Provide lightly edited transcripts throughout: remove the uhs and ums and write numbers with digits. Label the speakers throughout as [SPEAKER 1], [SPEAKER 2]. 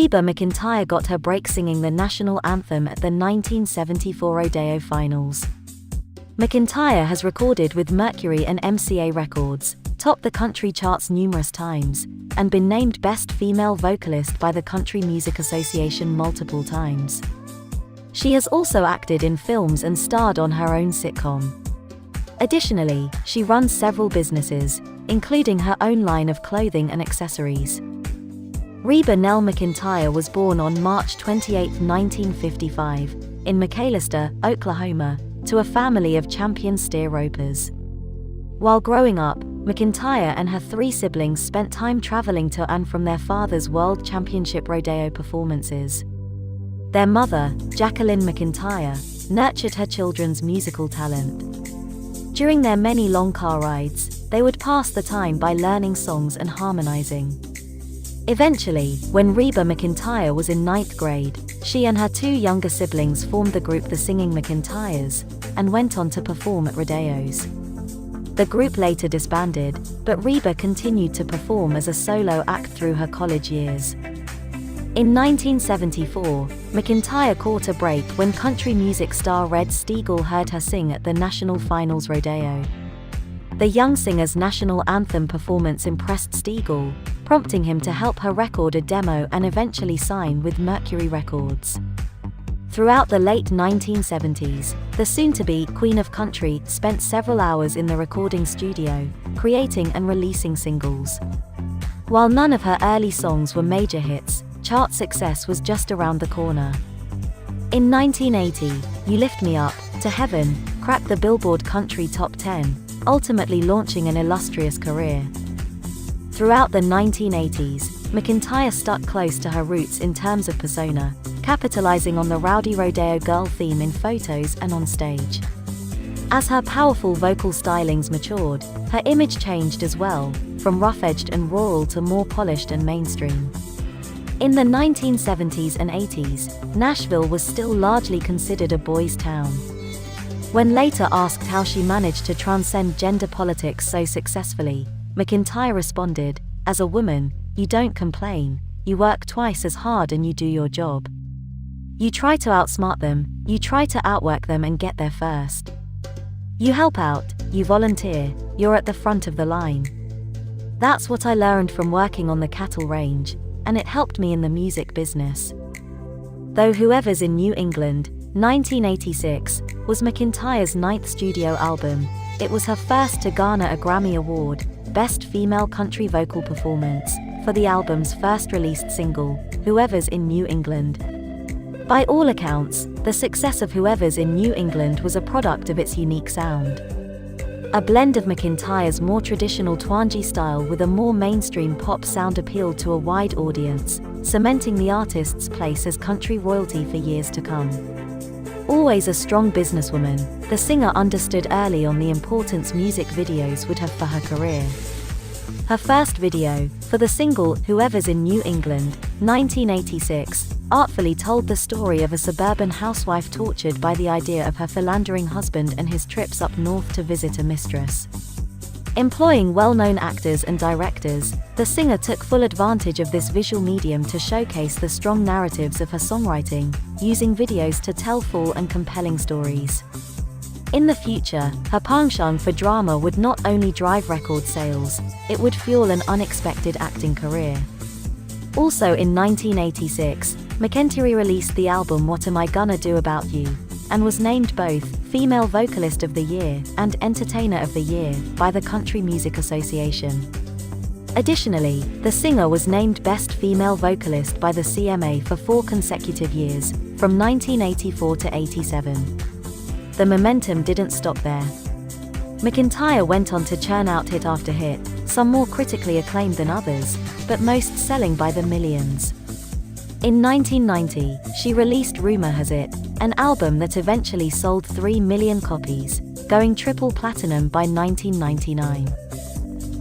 [SPEAKER 1] Reba McEntire got her break singing the national anthem at the 1974 Rodeo Finals. McEntire has recorded with Mercury and MCA Records, topped the country charts numerous times, and been named Best Female Vocalist by the Country Music Association multiple times. She has also acted in films and starred on her own sitcom. Additionally, she runs several businesses, including her own line of clothing and accessories. Reba Nell McEntire was born on March 28, 1955, in McAlester, Oklahoma, to a family of champion steer ropers. While growing up, McEntire and her 3 siblings spent time traveling to and from their father's World Championship rodeo performances. Their mother, Jacqueline McEntire, nurtured her children's musical talent. During their many long car rides, they would pass the time by learning songs and harmonizing. Eventually, when Reba McEntire was in 9th grade, she and her 2 younger siblings formed the group The Singing McEntires, and went on to perform at rodeos. The group later disbanded, but Reba continued to perform as a solo act through her college years. In 1974, McEntire caught a break when country music star Red Steagall heard her sing at the National Finals Rodeo. The young singer's national anthem performance impressed Steagall, prompting him to help her record a demo and eventually sign with Mercury Records. Throughout the late 1970s, the soon-to-be Queen of Country spent several hours in the recording studio, creating and releasing singles. While none of her early songs were major hits, chart success was just around the corner. In 1980, You Lift Me Up to Heaven cracked the Billboard Country Top 10, ultimately launching an illustrious career. Throughout the 1980s, McEntire stuck close to her roots in terms of persona, capitalizing on the rowdy rodeo girl theme in photos and on stage. As her powerful vocal stylings matured, her image changed as well, from rough-edged and rural to more polished and mainstream. In the 1970s and 80s, Nashville was still largely considered a boys' town. When later asked how she managed to transcend gender politics so successfully, McEntire responded, "As a woman, you don't complain, you work twice as hard and you do your job. You try to outsmart them, you try to outwork them and get there first. You help out, you volunteer, you're at the front of the line. That's what I learned from working on the cattle range, and it helped me in the music business." Though Whoever's in New England, 1986, was McEntire's 9th studio album, it was her first to garner a Grammy Award, Best Female Country Vocal Performance, for the album's first released single, Whoever's in New England. By all accounts, the success of Whoever's in New England was a product of its unique sound. A blend of McEntire's more traditional twangy style with a more mainstream pop sound appealed to a wide audience, cementing the artist's place as country royalty for years to come. Always a strong businesswoman, the singer understood early on the importance music videos would have for her career. Her first video, for the single Whoever's in New England, 1986, artfully told the story of a suburban housewife tortured by the idea of her philandering husband and his trips up north to visit a mistress. Employing well-known actors and directors, the singer took full advantage of this visual medium to showcase the strong narratives of her songwriting, using videos to tell full and compelling stories. In the future, her penchant for drama would not only drive record sales, it would fuel an unexpected acting career. Also in 1986, McEntire released the album What Am I Gonna Do About You, and was named both Female Vocalist of the Year and Entertainer of the Year by the Country Music Association. Additionally, the singer was named Best Female Vocalist by the CMA for 4 consecutive years, from 1984 to 87. The momentum didn't stop there. McEntire went on to churn out hit after hit, some more critically acclaimed than others, but most selling by the millions. In 1990, she released Rumor Has It, an album that eventually sold 3 million copies, going triple platinum by 1999.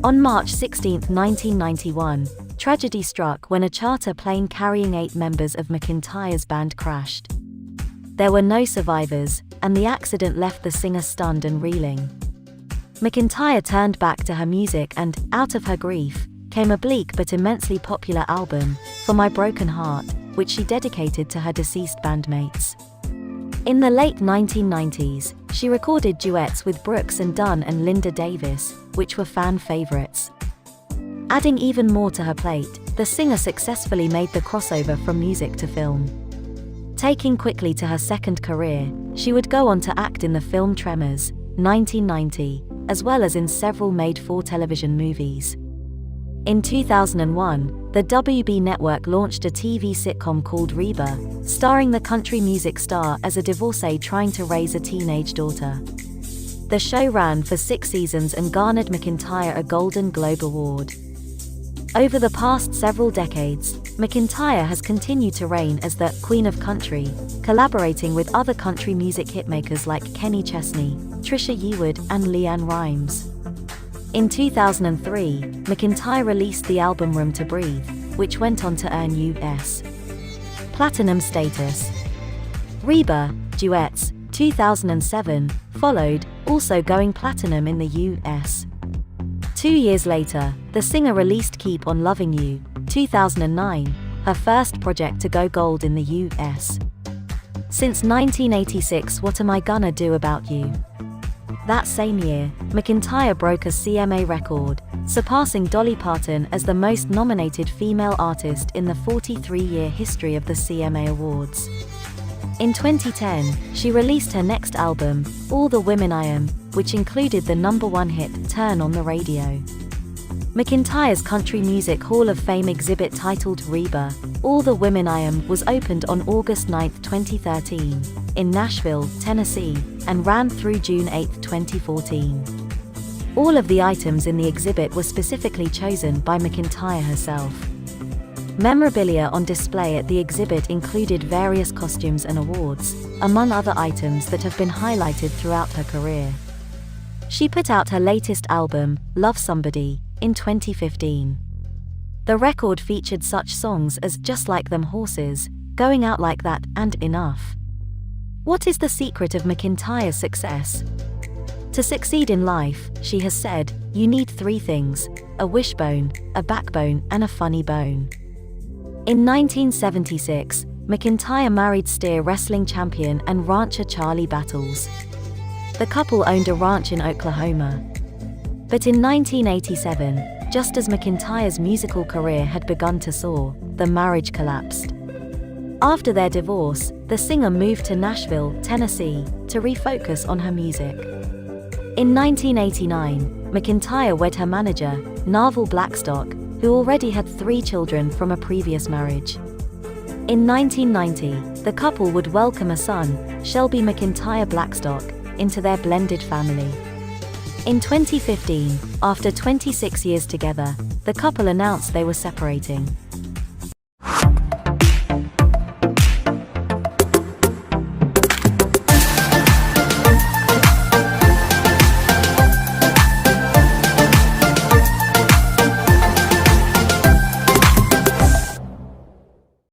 [SPEAKER 1] On March 16, 1991, tragedy struck when a charter plane carrying 8 members of McEntire's band crashed. There were no survivors, and the accident left the singer stunned and reeling. McEntire turned back to her music and, out of her grief, came a bleak but immensely popular album, For My Broken Heart, which she dedicated to her deceased bandmates. In the late 1990s, she recorded duets with Brooks and Dunn and Linda Davis, which were fan favorites. Adding even more to her plate, the singer successfully made the crossover from music to film. Taking quickly to her second career, she would go on to act in the film Tremors, 1990, as well as in several made-for-television movies. In 2001, the WB network launched a TV sitcom called Reba, starring the country music star as a divorcee trying to raise a teenage daughter. The show ran for 6 seasons and garnered McEntire a Golden Globe Award. Over the past several decades, McEntire has continued to reign as the Queen of Country, collaborating with other country music hitmakers like Kenny Chesney, Trisha Yearwood, and LeAnn Rimes. In 2003, McEntire released the album Room to Breathe, which went on to earn U.S. platinum status. Reba, Duets, 2007, followed, also going platinum in the U.S. 2 years later, the singer released Keep On Loving You, 2009, her first project to go gold in the US. Since 1986, What Am I Gonna Do About You? That same year, McEntire broke a CMA record, surpassing Dolly Parton as the most nominated female artist in the 43-year history of the CMA Awards. In 2010, she released her next album, All the Women I Am, which included the #1 hit Turn on the Radio. McEntire's Country Music Hall of Fame exhibit titled Reba, All the Women I Am was opened on August 9, 2013, in Nashville, Tennessee, and ran through June 8, 2014. All of the items in the exhibit were specifically chosen by McEntire herself. Memorabilia on display at the exhibit included various costumes and awards, among other items that have been highlighted throughout her career. She put out her latest album, Love Somebody, in 2015. The record featured such songs as Just Like Them Horses, Going Out Like That, and Enough. What is the secret of McEntire's success? To succeed in life, she has said, you need 3 things: a wishbone, a backbone, and a funny bone. In 1976, McEntire married steer wrestling champion and rancher Charlie Battles. The couple owned a ranch in Oklahoma. But in 1987, just as McEntire's musical career had begun to soar, the marriage collapsed. After their divorce, the singer moved to Nashville, Tennessee, to refocus on her music. In 1989, McEntire wed her manager, Narvel Blackstock, who already had 3 children from a previous marriage. In 1990, the couple would welcome a son, Shelby McEntire Blackstock, into their blended family. In 2015, after 26 years together, the couple announced they were separating.